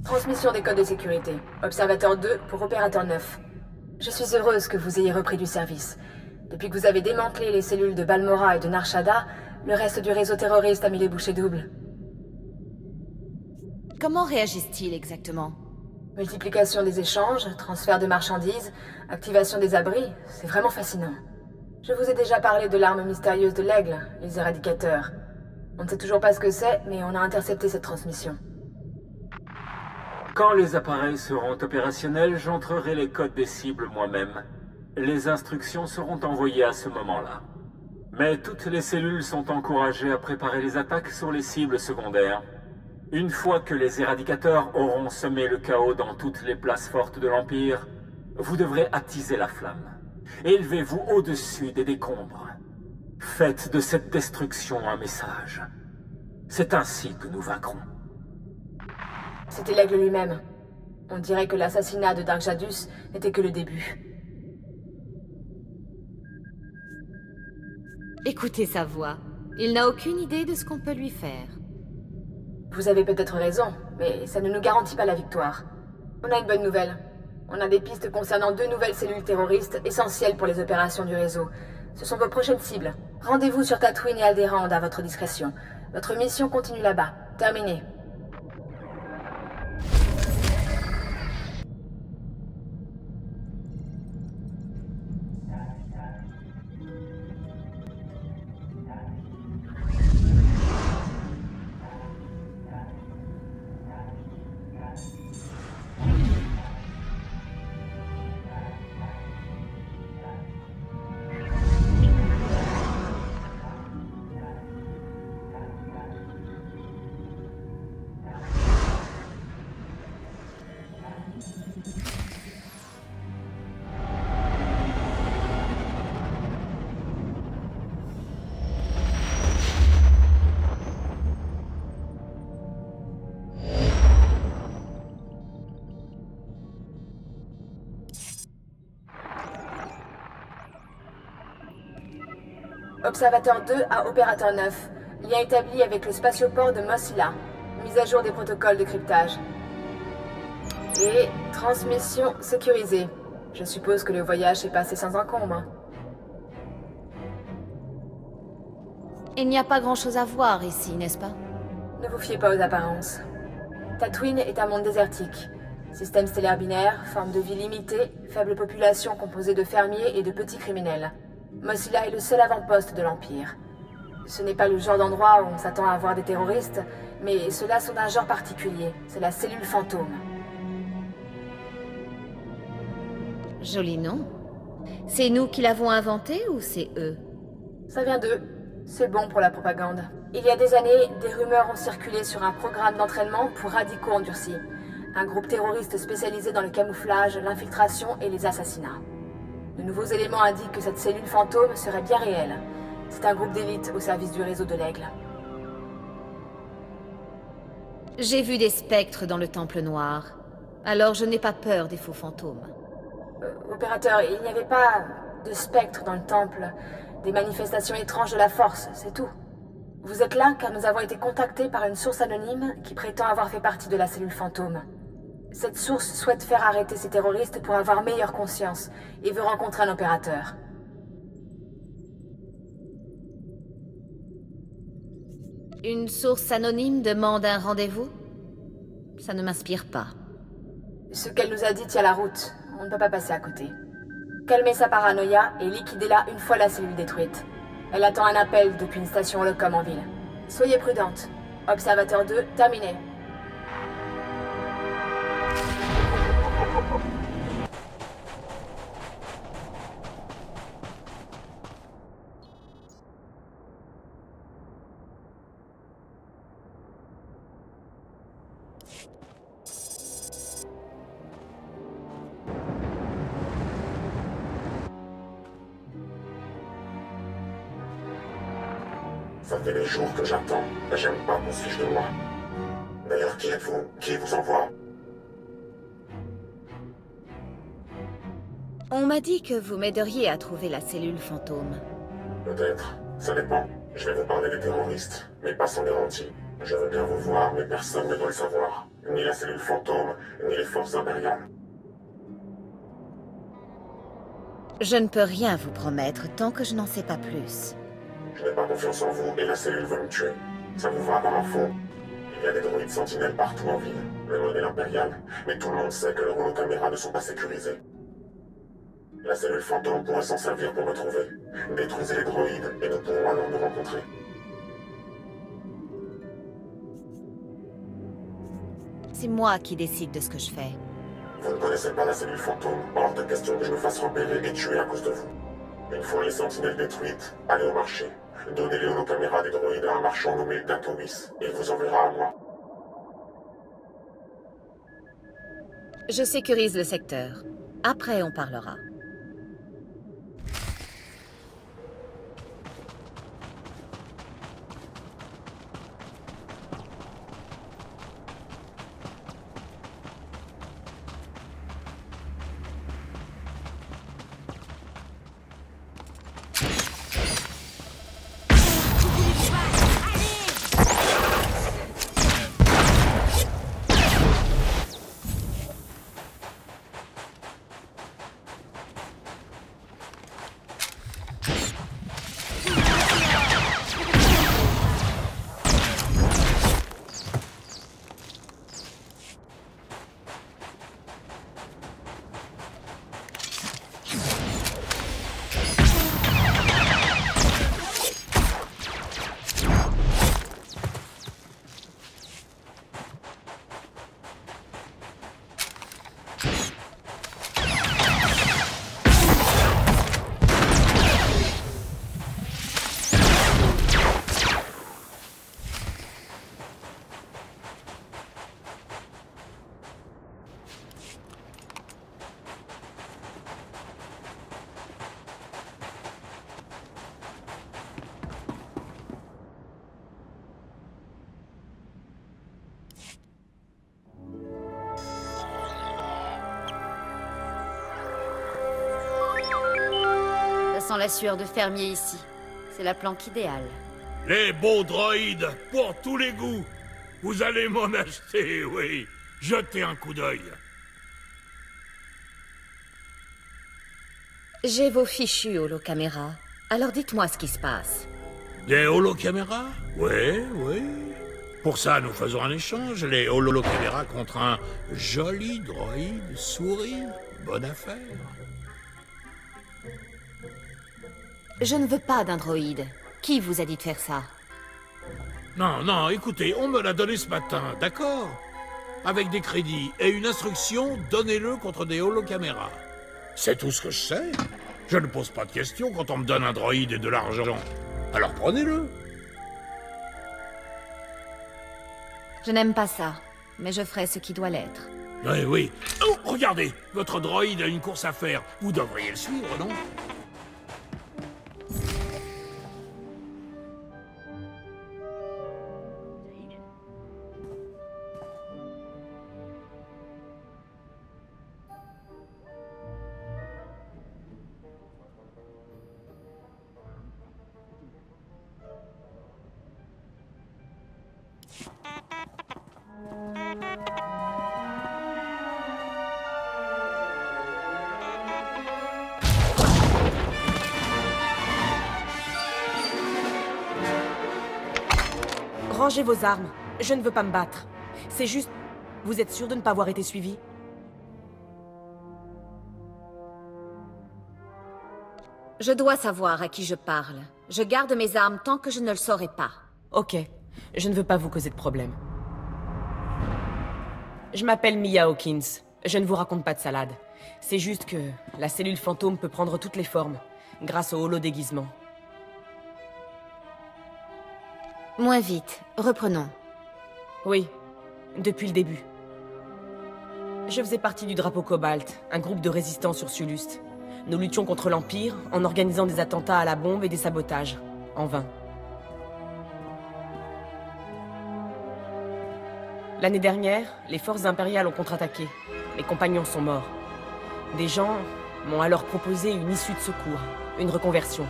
Transmission des codes de sécurité. Observateur 2 pour opérateur 9. Je suis heureuse que vous ayez repris du service. Depuis que vous avez démantelé les cellules de Balmora et de Narshada, le reste du réseau terroriste a mis les bouchées doubles. Comment réagissent-ils exactement? Multiplication des échanges, transfert de marchandises, activation des abris, c'est vraiment fascinant. Je vous ai déjà parlé de l'arme mystérieuse de l'aigle, les éradicateurs. On ne sait toujours pas ce que c'est, mais on a intercepté cette transmission. Quand les appareils seront opérationnels, j'entrerai les codes des cibles moi-même. Les instructions seront envoyées à ce moment-là. Mais toutes les cellules sont encouragées à préparer les attaques sur les cibles secondaires. Une fois que les éradicateurs auront semé le chaos dans toutes les places fortes de l'Empire, vous devrez attiser la flamme. Élevez-vous au-dessus des décombres. Faites de cette destruction un message. C'est ainsi que nous vaincrons. C'était l'aigle lui-même. On dirait que l'assassinat de Dark Jadus n'était que le début. Écoutez sa voix. Il n'a aucune idée de ce qu'on peut lui faire. Vous avez peut-être raison, mais ça ne nous garantit pas la victoire. On a une bonne nouvelle. On a des pistes concernant 2 nouvelles cellules terroristes essentielles pour les opérations du réseau. Ce sont vos prochaines cibles. Rendez-vous sur Tatooine et Alderaan à votre discrétion. Votre mission continue là-bas. Terminé. Observateur 2 à Opérateur 9. Lien établi avec le spatioport de Mosila. Mise à jour des protocoles de cryptage. Et transmission sécurisée. Je suppose que le voyage s'est passé sans encombre. Il n'y a pas grand-chose à voir ici, n'est-ce pas? Ne vous fiez pas aux apparences. Tatooine est un monde désertique. Système stellaire binaire, forme de vie limitée, faible population composée de fermiers et de petits criminels. Mosila est le seul avant-poste de l'Empire. Ce n'est pas le genre d'endroit où on s'attend à voir des terroristes, mais ceux-là sont d'un genre particulier. C'est la cellule fantôme. Joli nom. C'est nous qui l'avons inventé ou c'est eux? Ça vient d'eux. C'est bon pour la propagande. Il y a des années, des rumeurs ont circulé sur un programme d'entraînement pour radicaux endurcis. Un groupe terroriste spécialisé dans le camouflage, l'infiltration et les assassinats. De nouveaux éléments indiquent que cette cellule fantôme serait bien réelle. C'est un groupe d'élite au service du réseau de l'Aigle. J'ai vu des spectres dans le Temple Noir. Alors je n'ai pas peur des faux fantômes. Opérateur, il n'y avait pas de spectre dans le temple. Des manifestations étranges de la force, c'est tout. Vous êtes là car nous avons été contactés par une source anonyme qui prétend avoir fait partie de la cellule fantôme. Cette source souhaite faire arrêter ces terroristes pour avoir meilleure conscience et veut rencontrer un opérateur. Une source anonyme demande un rendez-vous? Ça ne m'inspire pas. Ce qu'elle nous a dit tient la route. On ne peut pas passer à côté. Calmez sa paranoïa et liquidez-la une fois la cellule détruite. Elle attend un appel depuis une station holocom en ville. Soyez prudente. Observateur 2, terminé. Ça fait des jours que j'attends, et j'aime pas qu'on se fiche de moi. D'ailleurs, qui êtes-vous? Qui vous envoie? On m'a dit que vous m'aideriez à trouver la cellule fantôme. Peut-être. Ça dépend. Je vais vous parler des terroristes, mais pas sans garantie. Je veux bien vous voir, mais personne ne doit le savoir. Ni la cellule fantôme, ni les forces impériales. Je ne peux rien vous promettre tant que je n'en sais pas plus. Je n'ai pas confiance en vous et la cellule veut me tuer. Ça vous va par info? Il y a des droïdes sentinelles partout en ville, le modèle impérial, mais tout le monde sait que leurs holocaméras ne sont pas sécurisées. La cellule fantôme pourrait s'en servir pour me trouver. Détruisez les droïdes et nous pourrons alors nous rencontrer. C'est moi qui décide de ce que je fais. Vous ne connaissez pas la cellule fantôme, hors de question que je me fasse repérer et tuer à cause de vous. Une fois les sentinelles détruites, allez au marché. Donnez les holocaméras des droïdes à un marchand nommé Datowis, et il vous enverra à moi. Je sécurise le secteur. Après, on parlera. Ça sent la sueur de fermier ici. C'est la planque idéale. Les beaux droïdes, pour tous les goûts. Vous allez m'en acheter, oui. Jetez un coup d'œil. J'ai vos fichus holocaméras. Alors dites-moi ce qui se passe. Des holocaméras? Oui, oui. Pour ça, nous faisons un échange. Les holocaméras contre un joli droïde souris. Bonne affaire. Je ne veux pas d'un droïde. Qui vous a dit de faire ça? Non, non, écoutez, on me l'a donné ce matin, d'accord? Avec des crédits et une instruction, donnez-le contre des holocaméras. C'est tout ce que je sais. Je ne pose pas de questions quand on me donne un droïde et de l'argent. Alors prenez-le. Je n'aime pas ça, mais je ferai ce qui doit l'être. Oui, oui. Oh, regardez, votre droïde a une course à faire. Vous devriez le suivre, non? Rangez vos armes. Je ne veux pas me battre. C'est juste... Vous êtes sûr de ne pas avoir été suivi? Je dois savoir à qui je parle. Je garde mes armes tant que je ne le saurai pas. Ok. Je ne veux pas vous causer de problème. Je m'appelle Mia Hawkins. Je ne vous raconte pas de salade. C'est juste que la cellule fantôme peut prendre toutes les formes, grâce au holo-déguisement. Moins vite. Reprenons. Oui, depuis le début. Je faisais partie du Drapeau Cobalt, un groupe de résistants sur Sulust. Nous luttions contre l'Empire en organisant des attentats à la bombe et des sabotages. En vain. L'année dernière, les forces impériales ont contre-attaqué. Mes compagnons sont morts. Des gens m'ont alors proposé une issue de secours, une reconversion.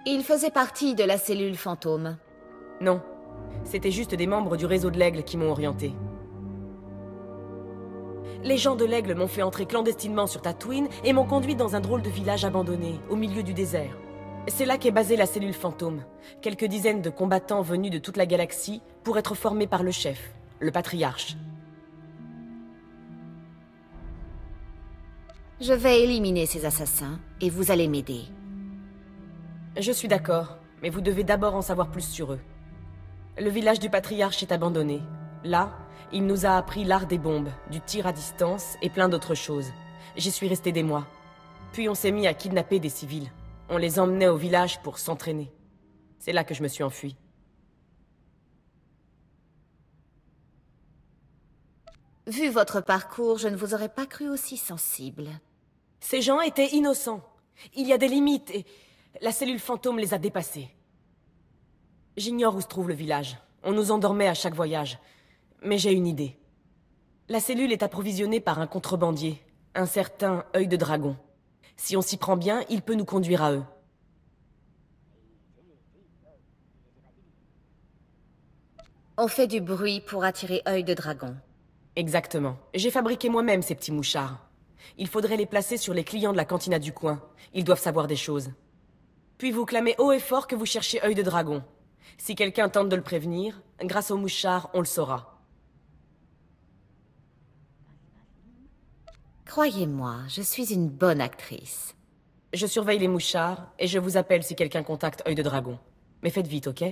Il faisait partie de la cellule fantôme. Non, C'était juste des membres du réseau de l'Aigle qui m'ont orienté. Les gens de l'Aigle m'ont fait entrer clandestinement sur Tatooine et m'ont conduit dans un drôle de village abandonné, au milieu du désert. C'est là qu'est basée la cellule fantôme. Quelques dizaines de combattants venus de toute la galaxie pour être formés par le chef, le patriarche. Je vais éliminer ces assassins, et vous allez m'aider. Je suis d'accord, mais vous devez d'abord en savoir plus sur eux. Le village du patriarche est abandonné. Là, il nous a appris l'art des bombes, du tir à distance et plein d'autres choses. J'y suis resté des mois. Puis on s'est mis à kidnapper des civils. On les emmenait au village pour s'entraîner. C'est là que je me suis enfui. Vu votre parcours, je ne vous aurais pas cru aussi sensible. Ces gens étaient innocents. Il y a des limites et la cellule fantôme les a dépassés. J'ignore où se trouve le village. On nous endormait à chaque voyage. Mais j'ai une idée. La cellule est approvisionnée par un contrebandier, un certain œil de dragon. Si on s'y prend bien, il peut nous conduire à eux. On fait du bruit pour attirer œil de dragon. Exactement. J'ai fabriqué moi-même ces petits mouchards. Il faudrait les placer sur les clients de la cantina du coin. Ils doivent savoir des choses. Puis vous clamez haut et fort que vous cherchez œil de dragon. Si quelqu'un tente de le prévenir, grâce aux mouchards, on le saura. Croyez-moi, je suis une bonne actrice. Je surveille les mouchards et je vous appelle si quelqu'un contacte œil de dragon. Mais faites vite, ok?